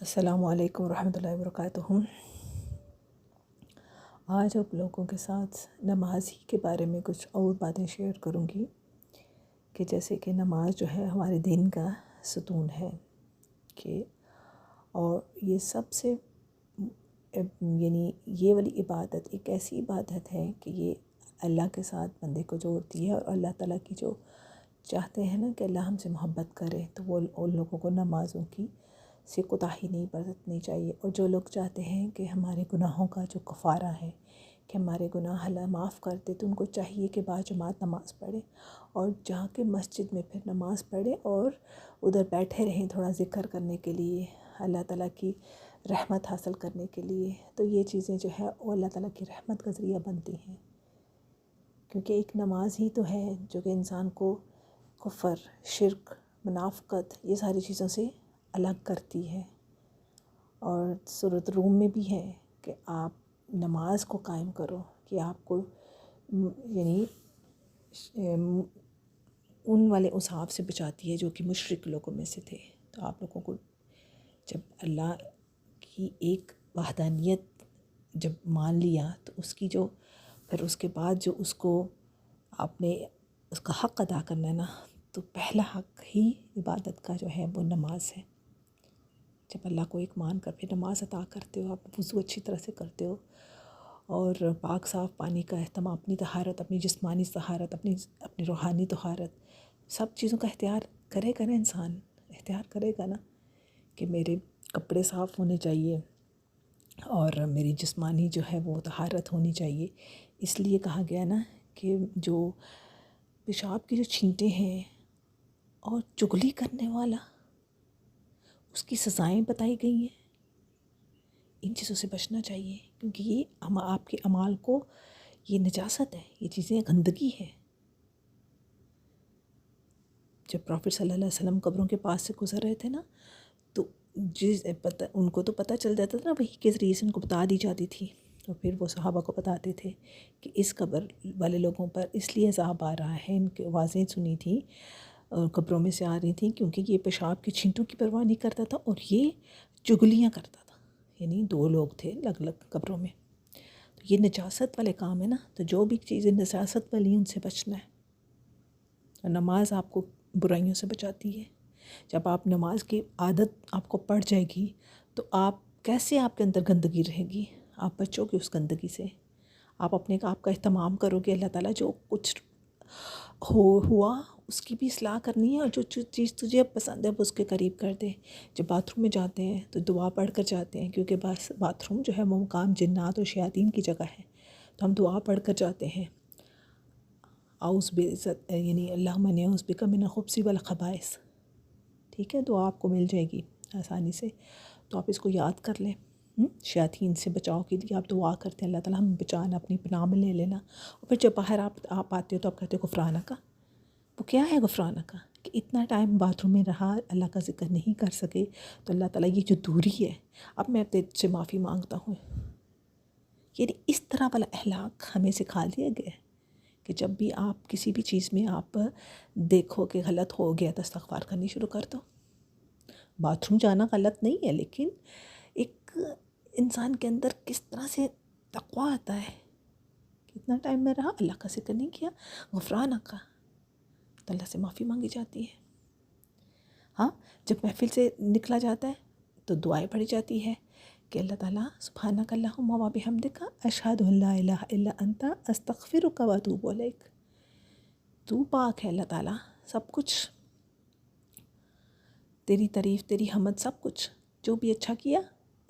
السلام علیکم ورحمۃ اللہ وبرکاتہ۔ آج آپ لوگوں کے ساتھ نماز ہی کے بارے میں کچھ اور باتیں شیئر کروں گی کہ جیسے کہ نماز جو ہے ہمارے دین کا ستون ہے کہ اور یہ سب سے یہ والی عبادت ایک ایسی عبادت ہے کہ یہ اللہ کے ساتھ بندے کو جوڑتی ہے، اور اللہ تعالیٰ کی جو چاہتے ہیں نا کہ اللہ ہم سے محبت کرے تو وہ ان لوگوں کو نمازوں کی سے کوتاہی نہیں برتنی چاہیے، اور جو لوگ چاہتے ہیں کہ ہمارے گناہوں کا جو کفارہ ہے کہ ہمارے گناہ اللہ معاف کرتے، تو ان کو چاہیے کہ باجماعت نماز پڑھے اور جا کے مسجد میں پھر نماز پڑھے اور ادھر بیٹھے رہیں تھوڑا ذکر کرنے کے لیے، اللہ تعالیٰ کی رحمت حاصل کرنے کے لیے۔ تو یہ چیزیں جو ہے وہ اللہ تعالیٰ کی رحمت کا ذریعہ بنتی ہیں، کیونکہ ایک نماز ہی تو ہے جو کہ انسان کو کفر، شرک، منافقت یہ ساری چیزوں سے الگ کرتی ہے۔ اور سورۃ روم میں بھی ہے کہ آپ نماز کو قائم کرو کہ آپ کو ان والے اصحاب سے بچاتی ہے جو کہ مشرک لوگوں میں سے تھے۔ تو آپ لوگوں کو جب اللہ کی ایک وحدانیت جب مان لیا تو اس کی جو پھر اس کے بعد جو اس کو آپ نے اس کا حق ادا کرنا ہے نا، تو پہلا حق ہی عبادت کا جو ہے وہ نماز ہے۔ جب اللہ کو ایک مان کر پھر نماز ادا کرتے ہو، آپ وضو اچھی طرح سے کرتے ہو اور پاک صاف پانی کا اہتمام، اپنی طہارت، اپنی جسمانی طہارت، اپنی روحانی طہارت، سب چیزوں کا اختیار کرے گا نا، انسان اختیار کرے گا نا کہ میرے کپڑے صاف ہونے چاہیے اور میری جسمانی جو ہے وہ طہارت ہونی چاہیے۔ اس لیے کہا گیا نا کہ جو پیشاب کی جو چھینٹیں ہیں اور چغلی کرنے والا، اس کی سزائیں بتائی گئی ہیں۔ ان چیزوں سے بچنا چاہیے کیونکہ یہ آپ کے اعمال کو، یہ نجاست ہے، یہ چیزیں گندگی ہے۔ جب پروفٹ صلی اللہ علیہ وسلم قبروں کے پاس سے گزر رہے تھے نا، تو ان کو تو پتہ چل جاتا تھا نا، وحی کے ذریعے سے ان کو بتا دی جاتی تھی، تو پھر وہ صحابہ کو بتاتے تھے کہ اس قبر والے لوگوں پر اس لیے عذاب آ رہا ہے، ان کی آوازیں سنی تھیں قبروں میں سے آ رہی تھیں کیونکہ یہ پیشاب کی چھینٹوں کی پرواہ نہیں کرتا تھا اور یہ چغلیاں کرتا تھا۔ یعنی دو لوگ تھے الگ الگ قبروں میں، تو یہ نجاست والے کام ہے نا، تو جو بھی چیزیں نجاست والی ان سے بچنا ہے۔ اور نماز آپ کو برائیوں سے بچاتی ہے۔ جب آپ نماز کی عادت آپ کو پڑ جائے گی تو آپ کیسے آپ کے اندر گندگی رہے گی، آپ بچو گے اس گندگی سے، آپ اپنے آپ کا اہتمام کرو گے۔ اللہ تعالیٰ جو کچھ ہوا اس کی بھی اصلاح کرنی ہے، اور جو چیز تجھے پسند ہے وہ اس کے قریب کر دے۔ جب باتھ روم میں جاتے ہیں تو دعا پڑھ کر جاتے ہیں، کیونکہ باتھ روم جو ہے وہ مقام جنات اور شیاطین کی جگہ ہے، تو ہم دعا پڑھ کر جاتے ہیں، اللہم انی اعوذ بک من الخبث والخبائث، ٹھیک ہے، دعا آپ کو مل جائے گی آسانی سے، تو آپ اس کو یاد کر لیں۔ شیاطین سے بچاؤ کے لیے آپ دعا کرتے ہیں، اللہ تعالیٰ ہمیں بچانا، اپنی پناہ میں لے لینا، اور پھر جب باہر آپ آتے ہو تو آپ کہتے ہو غفرانک۔ وہ کیا ہے غفرانک؟ کہ اتنا ٹائم باتھ روم میں رہا، اللہ کا ذکر نہیں کر سکے، تو اللہ تعالیٰ یہ جو دوری ہے، اب میں تجھ سے معافی مانگتا ہوں۔ یعنی اس طرح والا اخلاق ہمیں سکھا دیا گیا ہے کہ جب بھی آپ کسی بھی چیز میں آپ دیکھو کہ غلط ہو گیا تو استغفار کرنی شروع کر دو۔ باتھ روم جانا غلط نہیں ہے، لیکن ایک انسان کے اندر کس طرح سے تقویٰ آتا ہے، کتنا ٹائم میں رہا، اللہ کا ذکر نہیں کیا، غفرانک کا، تو اللہ سے معافی مانگی جاتی ہے۔ ہاں، جب محفل سے نکلا جاتا ہے تو دعائیں پڑھی جاتی ہے کہ اللہ تعالیٰ سبحانک اللہم و بحمدک اشہد ان لا الہ الا انت استغفرک و اتوب الیک۔ تو پاک ہے اللہ تعالیٰ، سب کچھ تیری تعریف، تیری حمد، سب کچھ جو بھی اچھا کیا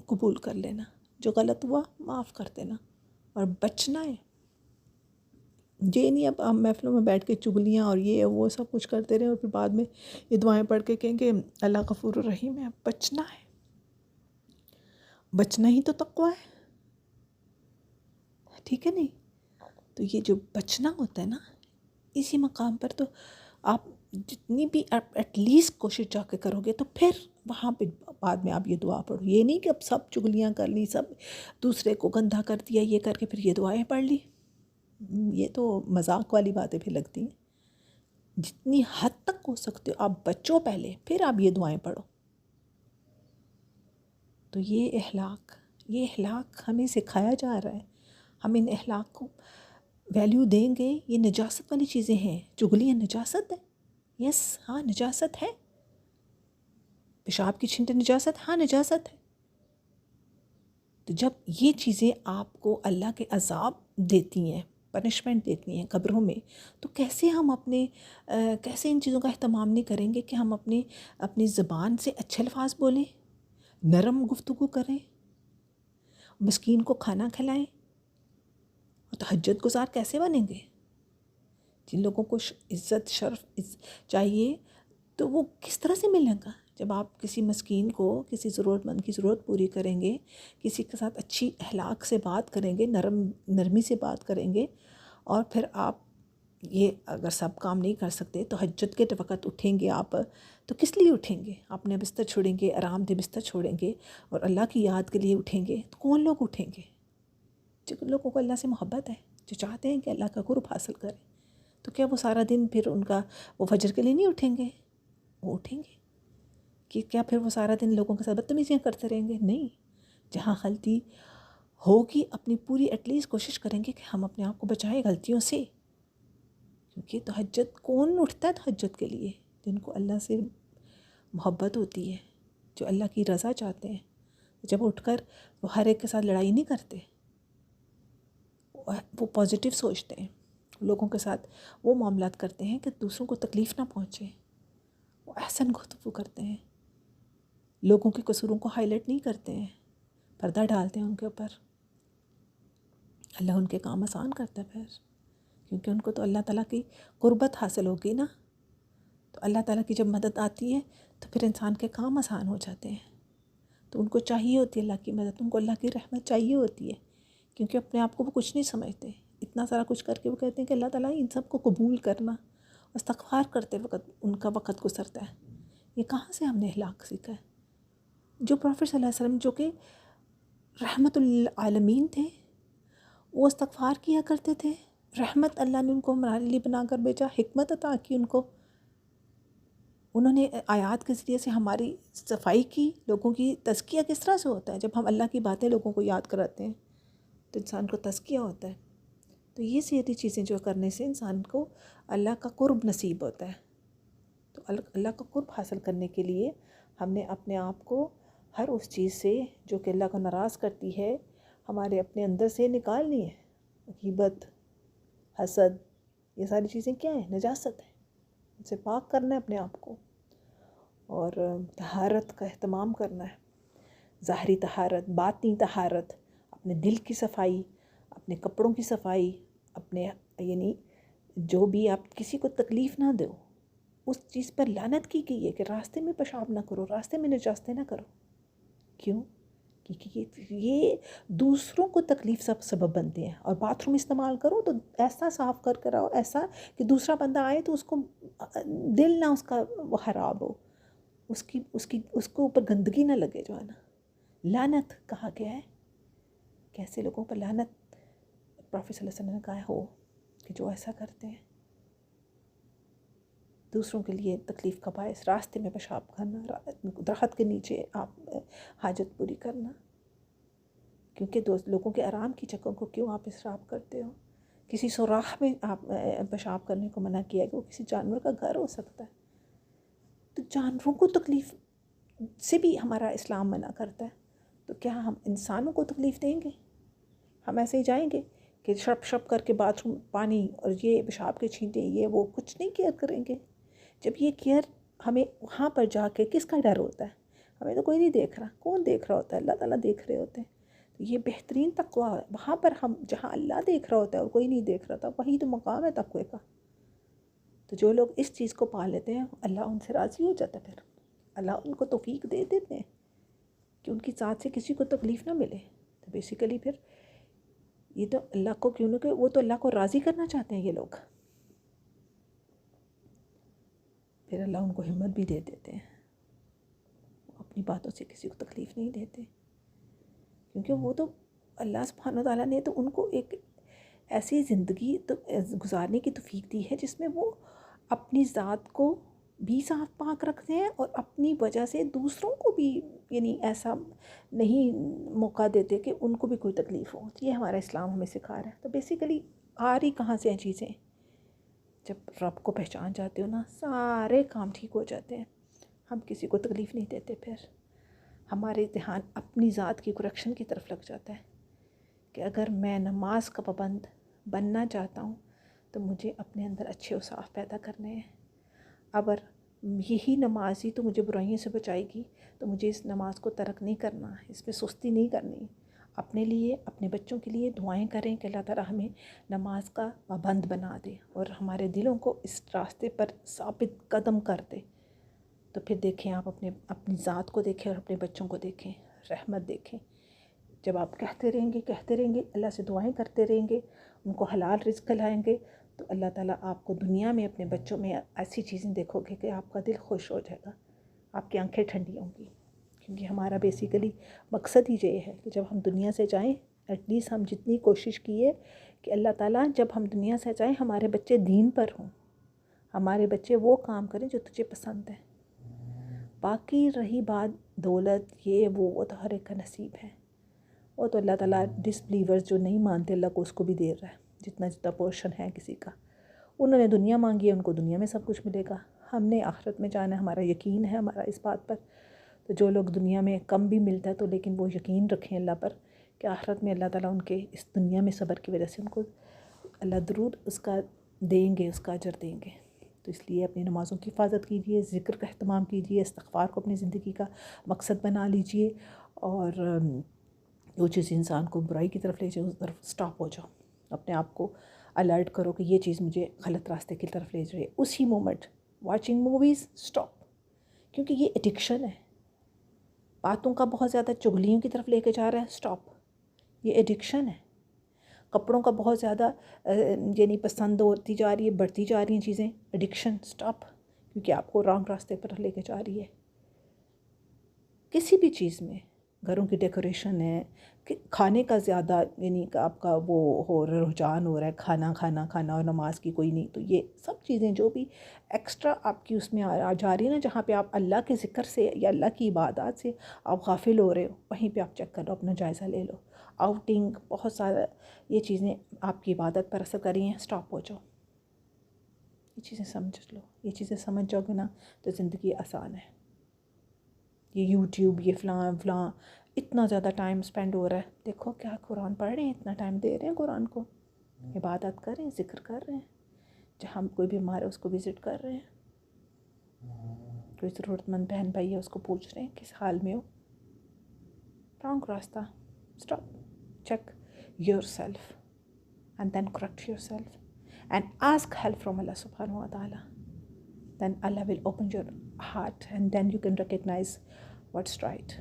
قبول کر لینا، جو غلط ہوا معاف کر دینا، اور بچنا ہے۔ یہ نہیں اب ہم محفلوں میں بیٹھ کے چغلیاں اور یہ وہ سب کچھ کرتے رہے اور پھر بعد میں یہ دعائیں پڑھ کے کہیں گے اللہ غفور الرحیم ہے۔ بچنا ہے، بچنا ہی تو تقویٰ ہے، ٹھیک ہے نہیں؟ تو یہ جو بچنا ہوتا ہے نا، اسی مقام پر تو آپ جتنی بھی ایٹ لیسٹ کوشش جا کے کرو گے، تو پھر وہاں پہ بعد میں آپ یہ دعا پڑھو۔ یہ نہیں کہ اب سب چغلیاں کر لی، سب دوسرے کو گندہ کر دیا، یہ کر کے پھر یہ دعائیں پڑھ لی، یہ تو مذاق والی باتیں پھر لگتی ہیں۔ جتنی حد تک ہو سکتے ہو آپ بچو پہلے، پھر آپ یہ دعائیں پڑھو۔ تو یہ اخلاق ہمیں سکھایا جا رہا ہے. ہم ان اخلاق کو ویلیو دیں گے. یہ نجاست والی چیزیں ہیں. چغلیاں نجاست ہے. یس ہاں نجاست ہے. پیشاب کی چھینٹیں نجاست، ہاں نجاست ہے. تو جب یہ چیزیں آپ کو اللہ کے عذاب دیتی ہیں، پنشمنٹ دیتی ہیں قبروں میں، تو کیسے ہم کیسے ان چیزوں کا اہتمام نہیں کریں گے کہ ہم اپنی زبان سے اچھے الفاظ بولیں، نرم گفتگو کریں، مسکین کو کھانا کھلائیں. اور تہجد گزار کیسے بنیں گے؟ جن لوگوں کو عزت شرف چاہیے تو وہ کس طرح سے ملیں گا؟ جب آپ کسی مسکین کو، کسی ضرورت مند کی ضرورت پوری کریں گے، کسی کے ساتھ اچھی اخلاق سے بات کریں گے، نرمی سے بات کریں گے، اور پھر آپ یہ اگر سب کام نہیں کر سکتے تو تہجد کے وقت اٹھیں گے آپ، تو کس لیے اٹھیں گے؟ اپنے بستر چھوڑیں گے، آرام دہ بستر چھوڑیں گے اور اللہ کی یاد کے لیے اٹھیں گے. تو کون لوگ اٹھیں گے؟ جن لوگوں کو اللہ سے محبت ہے، جو چاہتے ہیں کہ اللہ کا قرب حاصل کریں. تو کیا وہ سارا دن پھر وہ فجر کے لیے نہیں اٹھیں گے؟ وہ اٹھیں گے. کہ کیا پھر وہ سارا دن لوگوں کے ساتھ بدتمیزیاں کرتے رہیں گے؟ نہیں. جہاں غلطی ہوگی اپنی پوری ایٹ لیسٹ کوشش کریں گے کہ ہم اپنے آپ کو بچائیں غلطیوں سے. کیونکہ تہجد کون اٹھتا ہے تہجد کے لیے؟ جن کو اللہ سے محبت ہوتی ہے، جو اللہ کی رضا چاہتے ہیں. جب اٹھ کر وہ ہر ایک کے ساتھ لڑائی نہیں کرتے، وہ پازیٹیو سوچتے ہیں، لوگوں کے ساتھ وہ معاملات کرتے ہیں کہ دوسروں کو تکلیف نہ پہنچے. وہ احسن گفتگو کرتے ہیں، لوگوں کے قصوروں کو ہائی لائٹ نہیں کرتے ہیں، پردہ ڈالتے ہیں ان کے اوپر. اللہ ان کے کام آسان کرتا ہے پھر، کیونکہ ان کو تو اللہ تعالیٰ کی قربت حاصل ہوگی نا. تو اللہ تعالیٰ کی جب مدد آتی ہے تو پھر انسان کے کام آسان ہو جاتے ہیں. تو ان کو چاہیے ہوتی ہے اللہ کی مدد، ان کو اللہ کی رحمت چاہیے ہوتی ہے، کیونکہ اپنے آپ کو وہ کچھ نہیں سمجھتے. اتنا سارا کچھ کر کے وہ کہتے ہیں کہ اللہ تعالیٰ ان سب کو قبول کرنا. استغفار کرتے وقت ان کا وقت گزرتا ہے. یہ کہاں سے ہم نے اخلاق سیکھا ہے؟ جو پروفیٹ صلی اللہ علیہ وسلم جو کہ رحمت العالمین تھے، وہ استغفار کیا کرتے تھے. رحمت اللہ نے ان کو ہمارے لیے بنا کر بھیجا، حکمت عطا کی ان کو. انہوں نے آیات کے ذریعے سے ہماری صفائی کی. لوگوں کی تزکیہ کس طرح سے ہوتا ہے؟ جب ہم اللہ کی باتیں لوگوں کو یاد کراتے ہیں تو انسان کو تزکیہ ہوتا ہے. تو یہ ساری چیزیں جو کرنے سے انسان کو اللہ کا قرب نصیب ہوتا ہے. تو اللہ کا قرب حاصل کرنے کے لیے ہم نے اپنے آپ کو ہر اس چیز سے جو کہ اللہ کو ناراض کرتی ہے ہمارے اپنے اندر سے نکالنی ہے. غیبت، حسد، یہ ساری چیزیں کیا ہیں؟ نجاست ہے. ان سے پاک کرنا ہے اپنے آپ کو، اور طہارت کا اہتمام کرنا ہے. ظاہری طہارت، باطنی طہارت، اپنے دل کی صفائی، اپنے کپڑوں کی صفائی، اپنے یعنی جو بھی آپ کسی کو تکلیف نہ دو. اس چیز پر لعنت کی گئی ہے کہ راستے میں پیشاب نہ کرو، راستے میں نجاستیں نہ کرو. کیوں؟ کیونکہ یہ دوسروں کو تکلیف سبب بنتے ہیں. اور باتھ روم استعمال کرو تو ایسا صاف کر کر آؤ، ایسا کہ دوسرا بندہ آئے تو اس کو دل نہ اس کا وہ خراب ہو، اس کو اوپر گندگی نہ لگے. جو ہے نا، لعنت کہا گیا ہے. کیسے لوگوں پر لعنت پروفیٹ صلی اللہ علیہ وسلم نے کہا ہو کہ جو ایسا کرتے ہیں، دوسروں کے لیے تکلیف کا باعث، راستے میں پیشاب کرنا، درخت کے نیچے آپ حاجت پوری کرنا. کیونکہ لوگوں کے آرام کی جگہوں کو کیوں آپ اسراف کرتے ہو؟ کسی سوراخ میں آپ پیشاب کرنے کو منع کیا کہ وہ کسی جانور کا گھر ہو سکتا ہے. تو جانوروں کو تکلیف سے بھی ہمارا اسلام منع کرتا ہے. تو کیا ہم انسانوں کو تکلیف دیں گے؟ ہم ایسے ہی جائیں گے کہ شپ کر کے باتھ روم پانی اور یہ پیشاب کے چھینٹے یہ وہ کچھ نہیں کیئر کریں گے؟ جب یہ کیئر ہمیں وہاں پر جا کے کس کا ڈر ہوتا ہے؟ ہمیں تو کوئی نہیں دیکھ رہا. کون دیکھ رہا ہوتا ہے؟ اللہ تعالیٰ دیکھ رہے ہوتے ہیں. تو یہ بہترین تقویٰ ہے. وہاں پر ہم جہاں اللہ دیکھ رہا ہوتا ہے اور کوئی نہیں دیکھ رہا تھا، وہی تو مقام ہے تقوی کا. تو جو لوگ اس چیز کو پا لیتے ہیں اللہ ان سے راضی ہو جاتا ہے. پھر اللہ ان کو توفیق دے دیتے ہیں کہ ان کی ذات سے کسی کو تکلیف نہ ملے. تو بیسیکلی پھر یہ تو اللہ کو کیوں نہ کہ وہ تو اللہ کو راضی کرنا چاہتے ہیں یہ لوگ. پھر اللہ ان کو ہمت بھی دے دیتے ہیں، وہ اپنی باتوں سے کسی کو تکلیف نہیں دیتے. کیونکہ وہ تو اللہ سبحانہ و تعالیٰ نے تو ان کو ایک ایسی زندگی تو گزارنے کی توفیق دی ہے جس میں وہ اپنی ذات کو بھی صاف پاک رکھتے ہیں اور اپنی وجہ سے دوسروں کو بھی یعنی ایسا نہیں موقع دیتے کہ ان کو بھی کوئی تکلیف ہو. یہ ہمارا اسلام ہمیں سکھا رہا ہے. تو بیسیکلی آ رہی کہاں سے ہیں چیزیں؟ جب رب کو پہچان جاتے ہو نا سارے کام ٹھیک ہو جاتے ہیں. ہم کسی کو تکلیف نہیں دیتے. پھر ہمارے دھیان اپنی ذات کی کریکشن کی طرف لگ جاتا ہے کہ اگر میں نماز کا پابند بننا چاہتا ہوں تو مجھے اپنے اندر اچھے اوصاف پیدا کرنے ہیں. اگر یہی نماز ہی تو مجھے برائیوں سے بچائے گی تو مجھے اس نماز کو ترک نہیں کرنا، اس پہ سستی نہیں کرنی. اپنے لیے، اپنے بچوں کے لیے دعائیں کریں کہ اللہ تعالیٰ ہمیں نماز کا پابند بنا دے اور ہمارے دلوں کو اس راستے پر ثابت قدم کر دے. تو پھر دیکھیں آپ اپنی ذات کو دیکھیں اور اپنے بچوں کو دیکھیں، رحمت دیکھیں. جب آپ کہتے رہیں گے اللہ سے دعائیں کرتے رہیں گے، ان کو حلال رزق کھلائیں گے تو اللہ تعالیٰ آپ کو دنیا میں اپنے بچوں میں ایسی چیزیں دیکھو گے کہ آپ کا دل خوش ہو جائے گا، آپ کی آنکھیں ٹھنڈی ہوں گی. کیونکہ ہمارا بیسیکلی مقصد ہی یہ ہے کہ جب ہم دنیا سے جائیں ایٹ لیسٹ ہم جتنی کوشش کیے کہ اللہ تعالیٰ جب ہم دنیا سے جائیں ہمارے بچے دین پر ہوں، ہمارے بچے وہ کام کریں جو تجھے پسند ہے. باقی رہی بات دولت یہ وہ تو ہر ایک کا نصیب ہے. وہ تو اللہ تعالیٰ ڈس بلیورز جو نہیں مانتے اللہ کو اس کو بھی دے رہا ہے. جتنا پورشن ہے کسی کا، انہوں نے دنیا مانگی ہے ان کو دنیا میں سب کچھ ملے گا. ہم نے آخرت میں جانا ہے، ہمارا یقین ہے ہمارا اس بات پر. تو جو لوگ دنیا میں کم بھی ملتا ہے تو لیکن وہ یقین رکھیں اللہ پر کہ آخرت میں اللہ تعالیٰ ان کے اس دنیا میں صبر کی وجہ سے ان کو اللہ ضرور اس کا دیں گے، اس کا اجر دیں گے. تو اس لیے اپنی نمازوں کی حفاظت کیجیے، ذکر کا اہتمام کیجیے، استغفار کو اپنی زندگی کا مقصد بنا لیجیے اور جو چیز انسان کو برائی کی طرف لے جائے اس طرف سٹاپ ہو جاؤ. اپنے آپ کو الرٹ کرو کہ یہ چیز مجھے غلط راستے کی طرف لے جائے. اسی مومنٹ واچنگ موویز سٹاپ، کیونکہ یہ ایڈکشن ہے. باتوں کا بہت زیادہ چغلیوں کی طرف لے کے جا رہا ہے، سٹاپ، یہ ایڈکشن ہے. کپڑوں کا بہت زیادہ یعنی پسند ہوتی جا رہی ہے، بڑھتی جا رہی ہیں چیزیں، ایڈکشن، سٹاپ، کیونکہ آپ کو رانگ راستے پر لے کے جا رہی ہے. کسی بھی چیز میں، گھروں کی ڈیکوریشن ہے، کھانے کا زیادہ یعنی کہ آپ کا وہ رجحان ہو رہا ہے کھانا اور نماز کی کوئی نہیں. تو یہ سب چیزیں جو بھی ایکسٹرا آپ کی اس میں آ جا رہی ہے نا، جہاں پہ آپ اللہ کے ذکر سے یا اللہ کی عبادات سے آپ غافل ہو رہے ہو، وہیں پہ آپ چیک کر لو، اپنا جائزہ لے لو. آؤٹنگ بہت سارا یہ چیزیں آپ کی عبادت پر اثر کر رہی ہیں، سٹاپ ہو جاؤ. یہ چیزیں سمجھ لو. یہ چیزیں سمجھ جاؤ گے نا تو زندگی آسان ہے. یہ یوٹیوب، یہ فلاں اتنا زیادہ ٹائم سپینڈ ہو رہا ہے. دیکھو کیا قرآن پڑھ رہے ہیں، اتنا ٹائم دے رہے ہیں قرآن کو، عبادت کر رہے ہیں، ذکر کر رہے ہیں. جہاں کوئی بیمار ہے اس کو وزٹ کر رہے ہیں، کوئی ضرورت مند بہن بھائی ہے اس کو پوچھ رہے ہیں کس حال میں ہو. رانگ راستہ. Stop, check yourself and then correct yourself and ask help from اللہ سبحانہ و تعالیٰ. Then Allah will open your heart and then you can recognize what's right.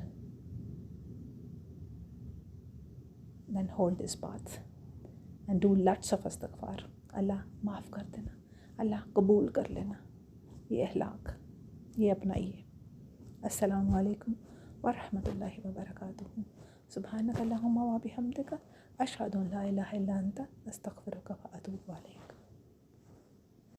Then hold this path and do lots of istighfar. اللہ معاف کر دینا، اللہ قبول کر لینا. یہ اخلاق یہ اپنائیے. السلام علیکم ورحمۃ اللہ وبرکاتہ. سبحانک اللہم و بحمدک اشہد ان لا الہ الا انت استغفرک و اتوب الیک.